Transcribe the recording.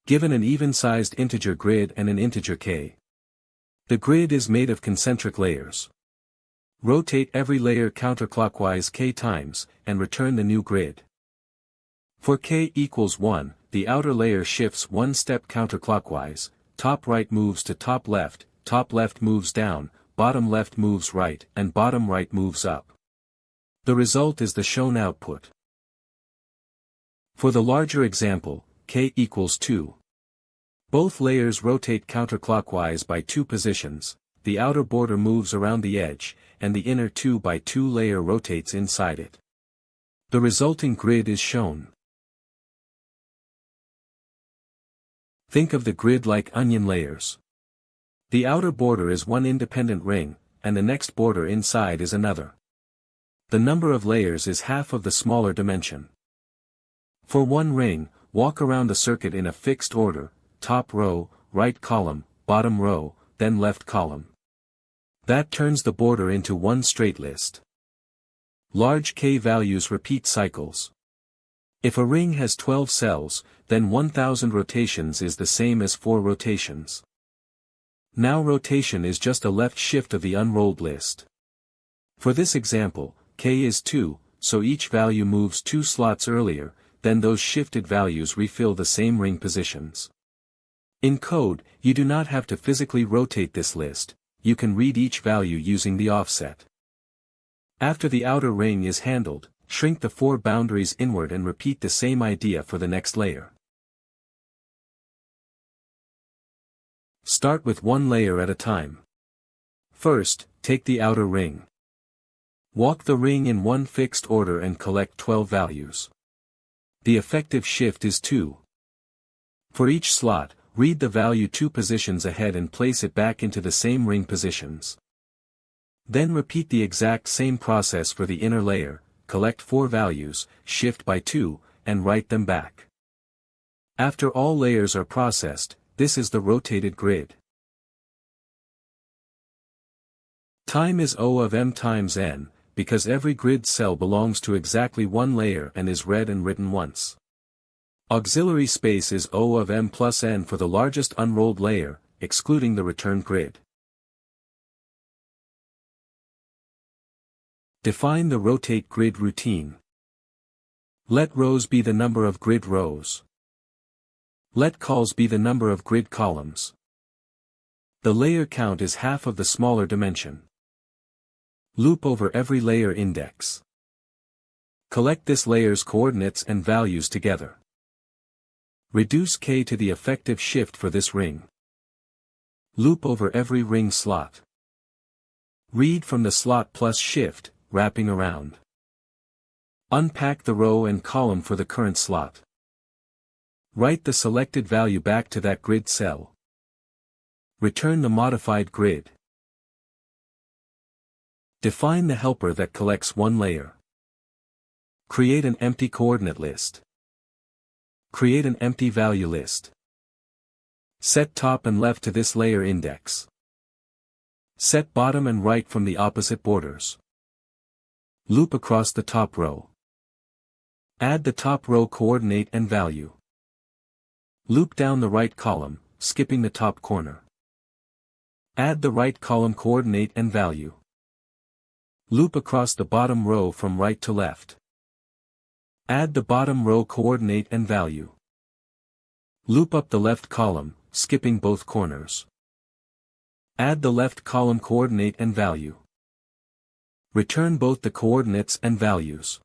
Given an even-sized integer grid and an integer k. The grid is made of concentric layers. Rotate every layer counterclockwise k times, and return the new grid. For k equals 1, the outer layer shifts one step counterclockwise, top right moves to top left moves down, bottom left moves right, and bottom right moves up. The result is the shown output. For the larger example, k equals 2. Both layers rotate counterclockwise by 2 positions, the outer border moves around the edge, and the inner 2 by 2 layer rotates inside it. The resulting grid is shown. Think of the grid like onion layers. The outer border is one independent ring, and the next border inside is another. The number of layers is half of the smaller dimension. For one ring, walk around the circuit in a fixed order, top row, right column, bottom row, then left column. That turns the border into one straight list. Large K values repeat cycles. If a ring has 12 cells, then 1000 rotations is the same as 4 rotations. Now rotation is just a left shift of the unrolled list. For this example, K is 2, so each value moves 2 slots earlier, then those shifted values refill the same ring positions. In code, you do not have to physically rotate this list, you can read each value using the offset. After the outer ring is handled, shrink the 4 boundaries inward and repeat the same idea for the next layer. Start with one layer at a time. First, take the outer ring. Walk the ring in one fixed order and collect 12 values. The effective shift is 2. For each slot, read the value 2 positions ahead and place it back into the same ring positions. Then repeat the exact same process for the inner layer, collect 4 values, shift by 2, and write them back. After all layers are processed, this is the rotated grid. Time is O of m times n, because every grid cell belongs to exactly one layer and is read and written once. Auxiliary space is O of m plus n for the largest unrolled layer, excluding the return grid. Define the rotate grid routine. Let rows be the number of grid rows. Let calls be the number of grid columns. The layer count is half of the smaller dimension. Loop over every layer index. Collect this layer's coordinates and values together. Reduce k to the effective shift for this ring. Loop over every ring slot. Read from the slot plus shift, wrapping around. Unpack the row and column for the current slot. Write the selected value back to that grid cell. Return the modified grid. Define the helper that collects one layer. Create an empty coordinate list. Create an empty value list. Set top and left to this layer index. Set bottom and right from the opposite borders. Loop across the top row. Add the top row coordinate and value. Loop down the right column, skipping the top corner. Add the right column coordinate and value. Loop across the bottom row from right to left. Add the bottom row coordinate and value. Loop up the left column, skipping both corners. Add the left column coordinate and value. Return both the coordinates and values.